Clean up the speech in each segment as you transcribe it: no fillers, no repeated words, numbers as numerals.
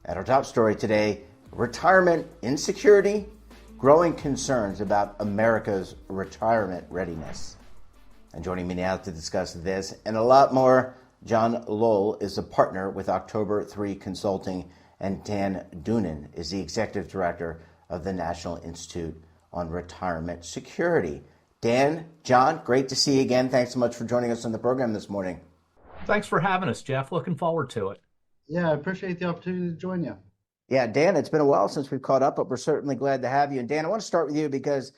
At our top story today, retirement insecurity, growing concerns about America's retirement readiness. And joining me now to discuss this and a lot more, John Lowell is a partner with October 3 Consulting, and Dan Doonan is the executive director of the National Institute on Retirement Security. Dan, John, great to see you again. Thanks so much for joining us on the program this morning. Thanks for having us, Jeff. Looking forward to it. Yeah, I appreciate the opportunity to join you. Yeah, Dan, it's been a while since we've caught up, but we're certainly glad to have you. And Dan, I want to start with you because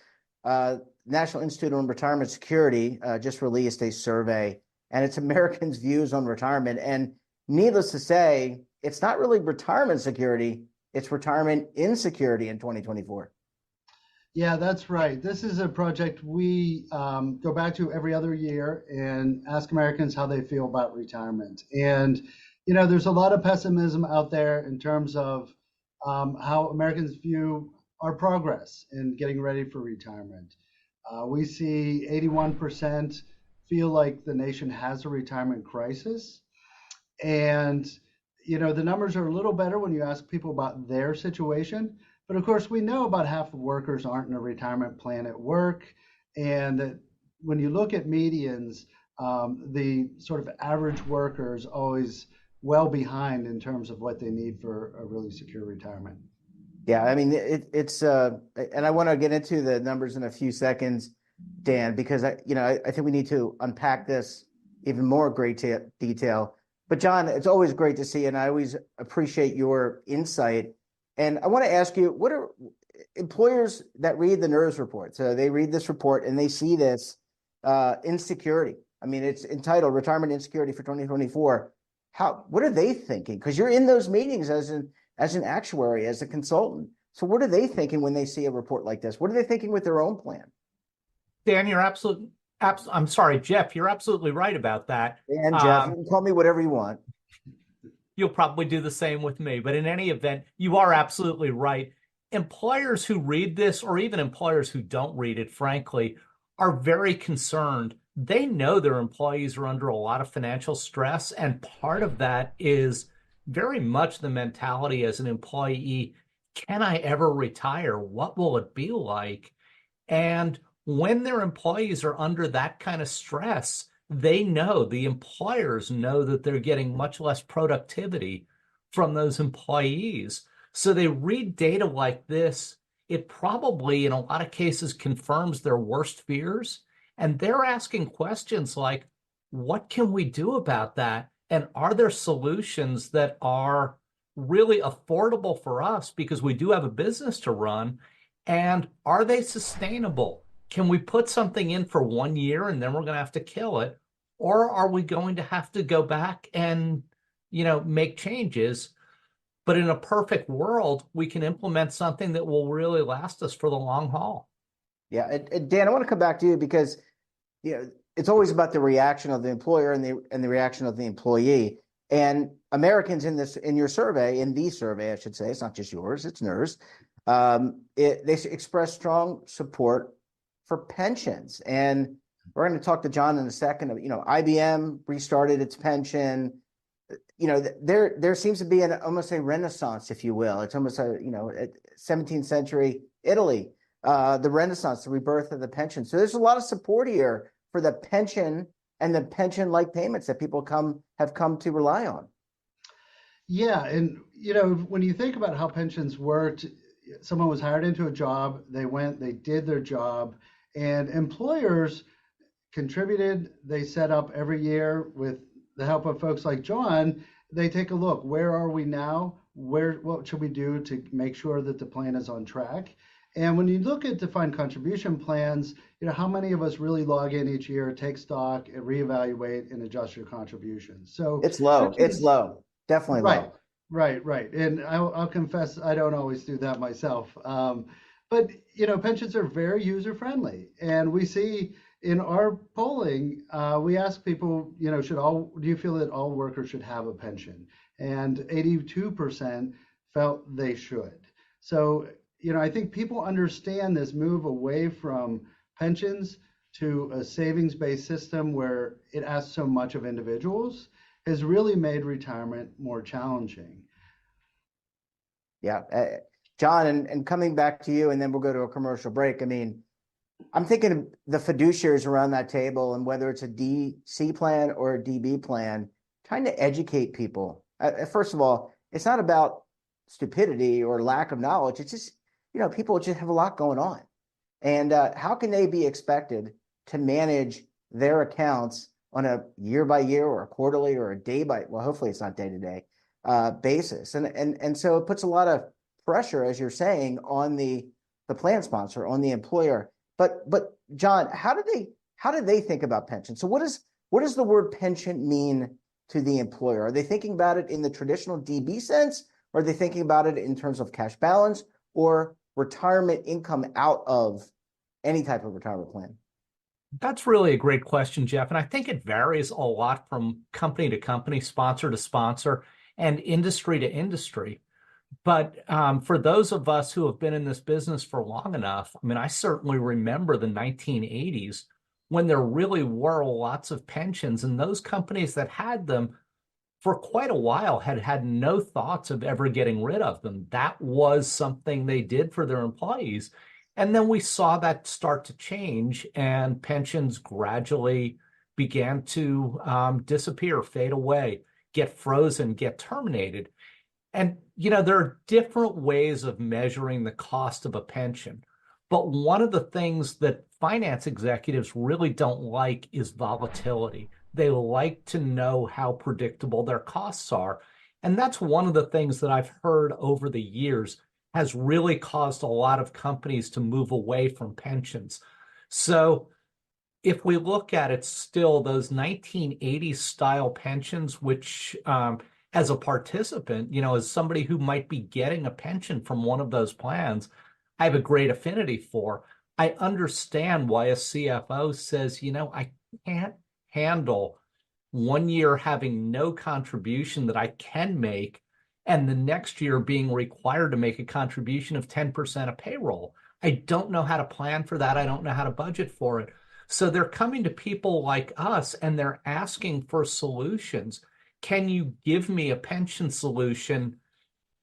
National Institute on Retirement Security just released a survey, and it's Americans' views on retirement. And needless to say, it's not really retirement security, it's retirement insecurity in 2024. Yeah, that's right. This is a project we go back to every other year and ask Americans how they feel about retirement. And, you know, there's a lot of pessimism out there in terms of how Americans view our progress in getting ready for retirement. We see 81% feel like the nation has a retirement crisis. And, you know, the numbers are a little better when you ask people about their situation. But of course, we know about half of workers aren't in a retirement plan at work. And that when you look at medians, the sort of average worker is always well behind in terms of what they need for a really secure retirement. Yeah, I mean, it's and I want to get into the numbers in a few seconds, Dan, because I think we need to unpack this even more great detail. But John, it's always great to see you, and I always appreciate your insight. And I want to ask you, what are employers that read the NIRS report? So they read this report and they see this insecurity. I mean, it's entitled Retirement Insecurity for 2024. What are they thinking? Because you're in those meetings as an actuary, as a consultant. So what are they thinking when they see a report like this? What are they thinking with their own plan? Dan, I'm sorry, Jeff, you're absolutely right about that. Dan, Jeff, you can call me whatever you want. You'll probably do the same with me. But in any event, you are absolutely right. Employers who read this, or even employers who don't read it, frankly, are very concerned. They know their employees are under a lot of financial stress. And part of that is very much the mentality as an employee. Can I ever retire? What will it be like? And when their employees are under that kind of stress, the employers know that they're getting much less productivity from those employees. So they read data like this. It probably, in a lot of cases, confirms their worst fears. And they're asking questions like, what can we do about that? And are there solutions that are really affordable for us because we do have a business to run? And are they sustainable? Can we put something in for 1 year and then we're going to have to kill it? Or are we going to have to go back and, make changes? But in a perfect world, we can implement something that will really last us for the long haul. Yeah, and Dan, I want to come back to you because it's always about the reaction of the employer and the reaction of the employee. And Americans in the survey, I should say, it's not just yours, it's NIRS. They express strong support for pensions. And we're going to talk to John in a second. IBM restarted its pension. There seems to be almost a renaissance, if you will. It's almost 17th century Italy, the renaissance, the rebirth of the pension. So there's a lot of support here for the pension and the pension-like payments that people have come to rely on. Yeah, and when you think about how pensions worked, someone was hired into a job, they did their job, and employers contributed. They set up every year with the help of folks like John. They take a look. Where are we now? What should we do to make sure that the plan is on track? And when you look at defined contribution plans, how many of us really log in each year, take stock, and reevaluate and adjust your contributions? So it's low. It's low. Definitely right, low. Right. And I'll confess, I don't always do that myself. But pensions are very user friendly, and we see in our polling, we ask people, do you feel that all workers should have a pension? And 82% felt they should. So, I think people understand this move away from pensions to a savings-based system where it asks so much of individuals has really made retirement more challenging. Yeah. John, and coming back to you, and then we'll go to a commercial break. I mean, I'm thinking of the fiduciaries around that table, and whether it's a DC plan or a DB plan, trying to educate people. First of all, it's not about stupidity or lack of knowledge. It's just, people just have a lot going on. And how can they be expected to manage their accounts on a year by year or a quarterly or a day by, well, hopefully it's not day to day basis. And so it puts a lot of pressure, as you're saying, on the plan sponsor, on the employer. But John, how do they think about pension? So what does the word pension mean to the employer? Are they thinking about it in the traditional DB sense? Or are they thinking about it in terms of cash balance or retirement income out of any type of retirement plan? That's really a great question, Jeff. And I think it varies a lot from company to company, sponsor to sponsor, and industry to industry. But for those of us who have been in this business for long enough, I mean, I certainly remember the 1980s when there really were lots of pensions, and those companies that had them for quite a while had no thoughts of ever getting rid of them. That was something they did for their employees. And then we saw that start to change, and pensions gradually began to disappear, fade away, get frozen, get terminated. And, there are different ways of measuring the cost of a pension. But one of the things that finance executives really don't like is volatility. They like to know how predictable their costs are. And that's one of the things that I've heard over the years has really caused a lot of companies to move away from pensions. So if we look at it still, those 1980s style pensions, which as a participant, as somebody who might be getting a pension from one of those plans, I have a great affinity for. I understand why a CFO says, I can't handle 1 year having no contribution that I can make, and the next year being required to make a contribution of 10% of payroll. I don't know how to plan for that. I don't know how to budget for it. So they're coming to people like us and they're asking for solutions. Can you give me a pension solution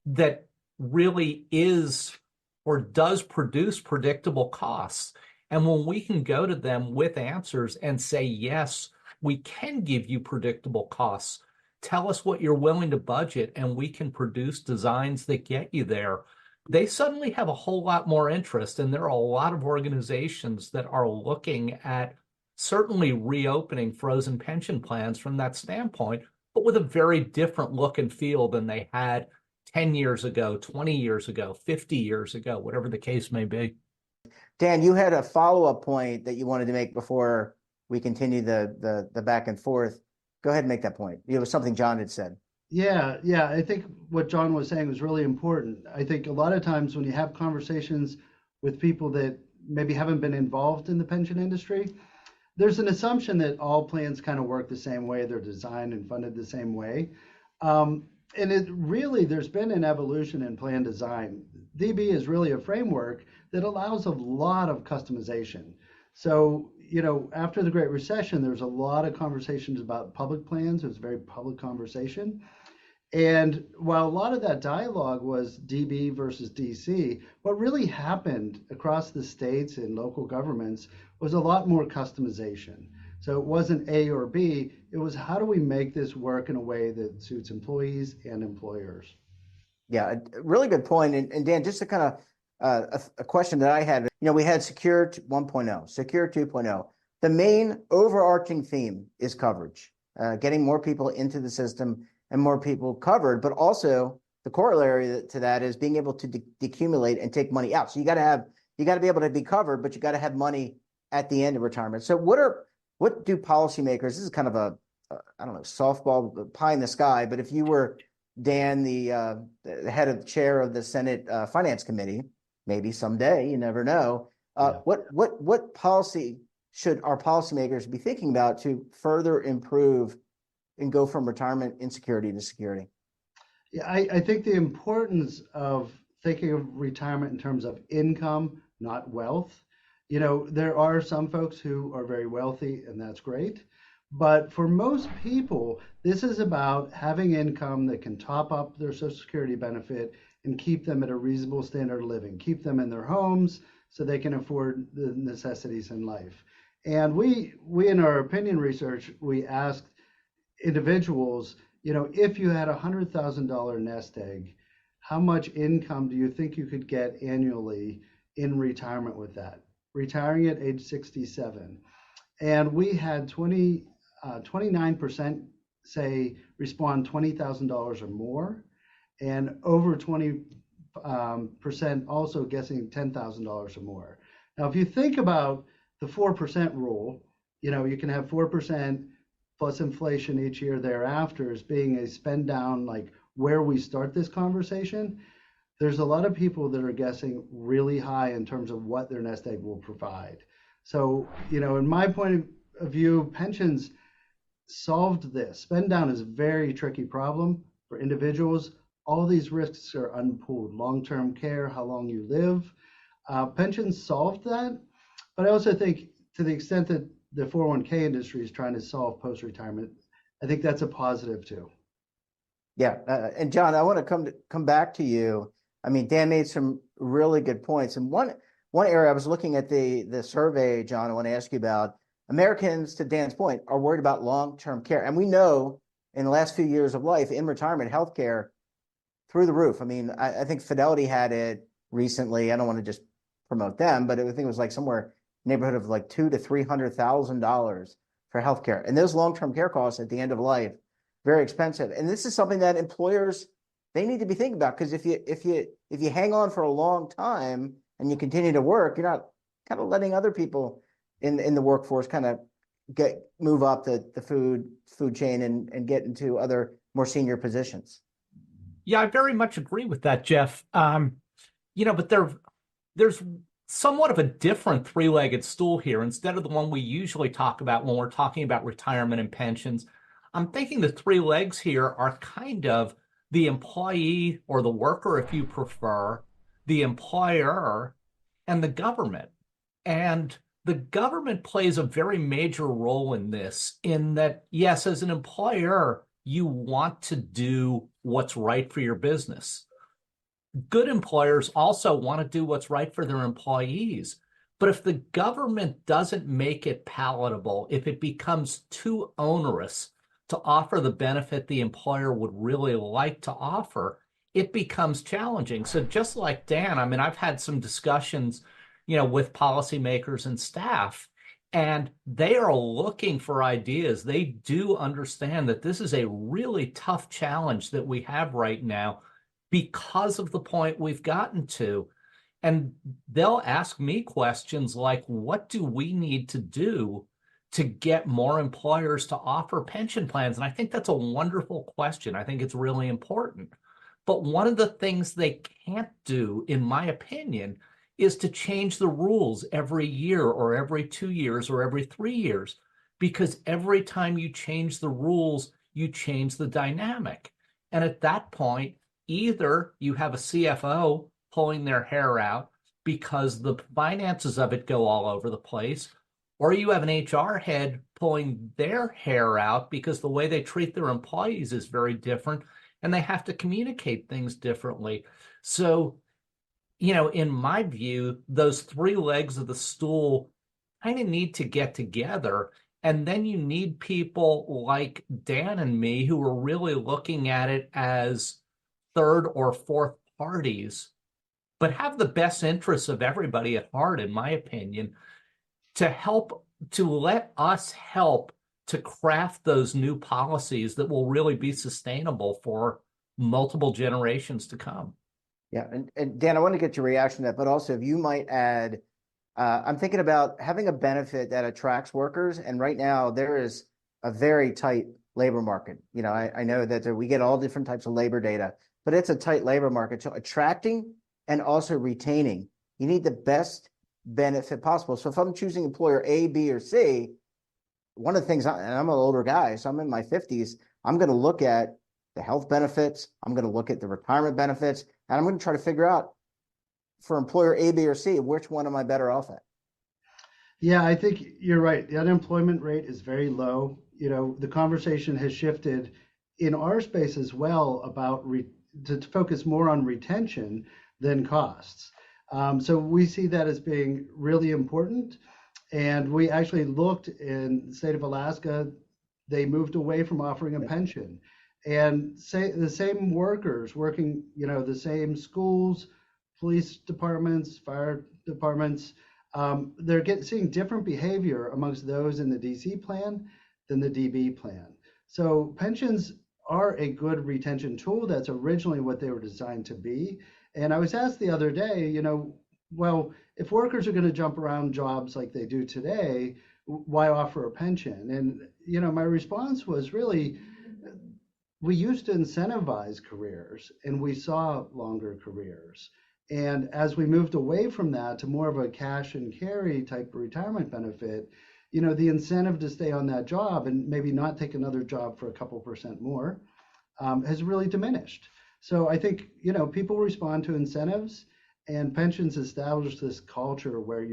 that really is or does produce predictable costs? And when we can go to them with answers and say, yes, we can give you predictable costs, tell us what you're willing to budget, and we can produce designs that get you there, they suddenly have a whole lot more interest. And there are a lot of organizations that are looking at certainly reopening frozen pension plans from that standpoint, but with a very different look and feel than they had 10 years ago, 20 years ago, 50 years ago, whatever the case may be. Dan, you had a follow-up point that you wanted to make before we continue the back and forth. Go ahead and make that point. It was something John had said. Yeah. I think what John was saying was really important. I think a lot of times when you have conversations with people that maybe haven't been involved in the pension industry, there's an assumption that all plans kind of work the same way, they're designed and funded the same way. And there's been an evolution in plan design. DB is really a framework that allows a lot of customization. So, after the Great Recession, there's a lot of conversations about public plans. It was a very public conversation. And while a lot of that dialogue was DB versus DC, what really happened across the states and local governments was a lot more customization. So it wasn't A or B, it was how do we make this work in a way that suits employees and employers? Yeah, a really good point. And Dan, just to kind of a question that I had, we had Secure 1.0, Secure 2.0. The main overarching theme is coverage, getting more people into the system and more people covered, but also the corollary to that is being able to decumulate and take money out. So you got to be able to be covered, but you got to have money at the end of retirement. So what do policymakers, this is kind of a I don't know, softball pie in the sky, but if you were Dan, the head of chair of the Senate Finance Committee, maybe someday, you never know. What policy should our policymakers be thinking about to further improve and go from retirement insecurity to security? Yeah, I think the importance of thinking of retirement in terms of income, not wealth. There are some folks who are very wealthy, and that's great. But for most people, this is about having income that can top up their Social Security benefit and keep them at a reasonable standard of living, keep them in their homes so they can afford the necessities in life. And we in our opinion research, we asked individuals, if you had $100,000 nest egg, how much income do you think you could get annually in retirement with that? Retiring at age 67. And we had 29% say respond $20,000 or more, and over 20% also guessing $10,000 or more. Now, if you think about the 4% rule, you can have 4% plus inflation each year thereafter as being a spend down, like where we start this conversation. There's a lot of people that are guessing really high in terms of what their nest egg will provide. So, in my point of view, pensions solved this. Spend down is a very tricky problem for individuals. All these risks are unpooled. Long-term care, how long you live. Pensions solved that. But I also think to the extent that the 401k industry is trying to solve post-retirement, I think that's a positive too. Yeah, and John, I want to come back to you. I mean, Dan made some really good points, and one area I was looking at the survey, John, I want to ask you about. Americans, to Dan's point, are worried about long-term care, and we know in the last few years of life in retirement, healthcare through the roof. I mean, I think Fidelity had it recently. I don't want to just promote them, but I think it was like somewhere neighborhood of like $200,000 to $300,000 for healthcare, and those long-term care costs at the end of life very expensive. And this is something that employers, they need to be thinking about, because if you hang on for a long time and you continue to work, you're not kind of letting other people in the workforce kind of move up the food chain and get into other more senior positions. Yeah, I very much agree with that, Jeff. But there's somewhat of a different three-legged stool here. Instead of the one we usually talk about when we're talking about retirement and pensions, I'm thinking the three legs here are kind of the employee or the worker, if you prefer, the employer, and the government. And the government plays a very major role in this, in that, yes, as an employer, you want to do what's right for your business. Good employers also want to do what's right for their employees. But if the government doesn't make it palatable, if it becomes too onerous to offer the benefit the employer would really like to offer, it becomes challenging. So just like Dan, I mean, I've had some discussions, with policymakers and staff, and they are looking for ideas. They do understand that this is a really tough challenge that we have right now because of the point we've gotten to. And they'll ask me questions like, what do we need to do to get more employers to offer pension plans? And I think that's a wonderful question. I think it's really important. But one of the things they can't do, in my opinion, is to change the rules every year or every 2 years or every 3 years, because every time you change the rules, you change the dynamic. And at that point, either you have a CFO pulling their hair out because the finances of it go all over the place, or you have an HR head pulling their hair out because the way they treat their employees is very different and they have to communicate things differently. So, in my view, those three legs of the stool kind of need to get together. And then you need people like Dan and me who are really looking at it as third or fourth parties, but have the best interests of everybody at heart, in my opinion, to let us help to craft those new policies that will really be sustainable for multiple generations to come. Yeah, and Dan, I want to get your reaction to that, but also if you might add, I'm thinking about having a benefit that attracts workers, and right now there is a very tight labor market. I know that we get all different types of labor data, but it's a tight labor market. So attracting and also retaining, you need the best benefit possible. So if I'm choosing employer A, B, or C, one of the things, and I'm an older guy, so I'm in my 50s, I'm going to look at the health benefits, I'm going to look at the retirement benefits, and I'm going to try to figure out for employer A, B, or C, which one am I better off at? Yeah, I think you're right. The unemployment rate is very low. the conversation has shifted in our space as well about to focus more on retention than costs. So we see that as being really important. And we actually looked in the state of Alaska, they moved away from offering a pension. And the same workers working, the same schools, police departments, fire departments, they're seeing different behavior amongst those in the DC plan than the DB plan. So pensions are a good retention tool. That's originally what they were designed to be. And I was asked the other day, well, if workers are going to jump around jobs like they do today, why offer a pension? And, my response was really, we used to incentivize careers and we saw longer careers. And as we moved away from that to more of a cash and carry type of retirement benefit, the incentive to stay on that job and maybe not take another job for a couple % more has really diminished. So I think, people respond to incentives, and pensions establish this culture where,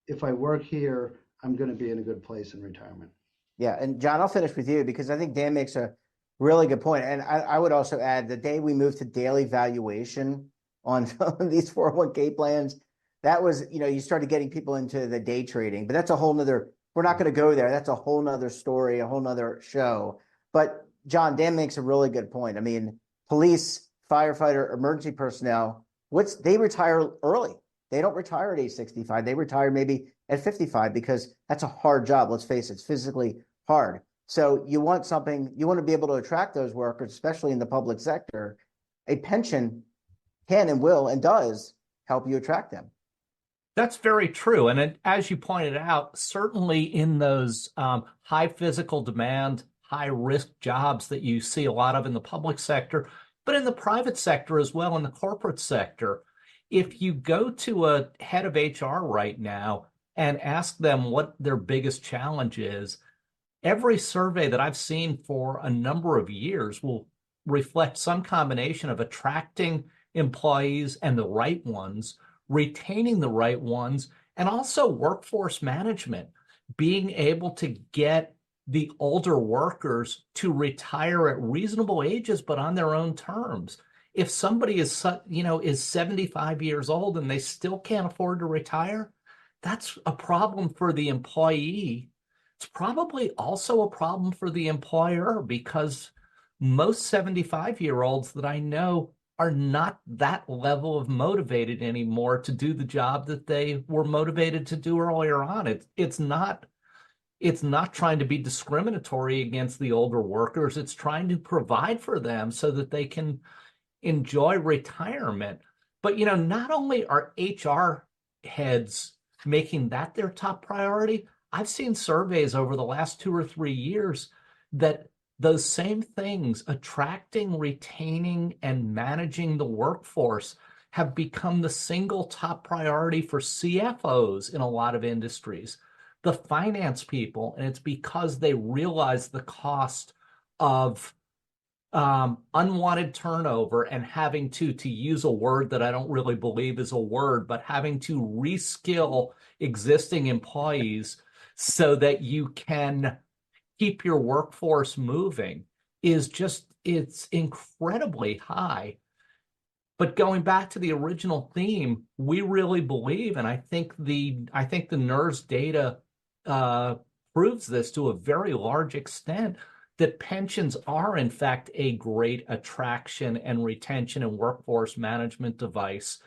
if I work here, I'm going to be in a good place in retirement. Yeah. And John, I'll finish with you because I think Dan makes a really good point. And I would also add the day we moved to daily valuation on these 401k plans, that was, you started getting people into the day trading, but that's a whole nother, we're not going to go there. That's a whole nother story, a whole nother show. But John, Dan makes a really good point. I mean, police, firefighter, emergency personnel, they retire early. They don't retire at age 65. They retire maybe at 55 because that's a hard job. Let's face it, it's physically hard. So you want to be able to attract those workers, especially in the public sector. A pension can and will and does help you attract them. That's very true. And as you pointed out, certainly in those high physical demand, high risk jobs that you see a lot of in the public sector, but in the private sector as well, in the corporate sector, if you go to a head of HR right now and ask them what their biggest challenge is, every survey that I've seen for a number of years will reflect some combination of attracting employees and the right ones, retaining the right ones, and also workforce management, being able to get the older workers to retire at reasonable ages, but on their own terms. If somebody is 75 years old and they still can't afford to retire, that's a problem for the employee. It's probably also a problem for the employer because most 75-year-olds that I know are not that level of motivated anymore to do the job that they were motivated to do earlier on. It's not trying to be discriminatory against the older workers. It's trying to provide for them so that they can enjoy retirement. But, not only are HR heads making that their top priority, I've seen surveys over the last 2 or 3 years that those same things, attracting, retaining, and managing the workforce, have become the single top priority for CFOs in a lot of industries, the finance people, and it's because they realize the cost of unwanted turnover and having to use a word that I don't really believe is a word, but having to reskill existing employees so that you can keep your workforce moving it's incredibly high. But going back to the original theme, we really believe, and I think the NIRS data proves this to a very large extent, that pensions are in fact a great attraction and retention and workforce management device.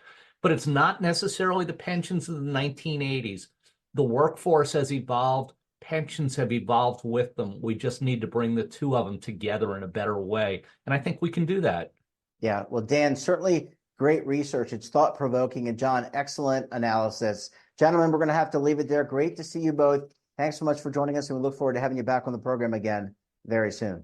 But it's not necessarily the pensions of the 1980s. The workforce has evolved. Pensions have evolved with them. We just need to bring the two of them together in a better way. And I think we can do that. Yeah. Well, Dan, certainly great research. It's thought-provoking. And John, excellent analysis. Gentlemen, we're going to have to leave it there. Great to see you both. Thanks so much for joining us. And we look forward to having you back on the program again very soon.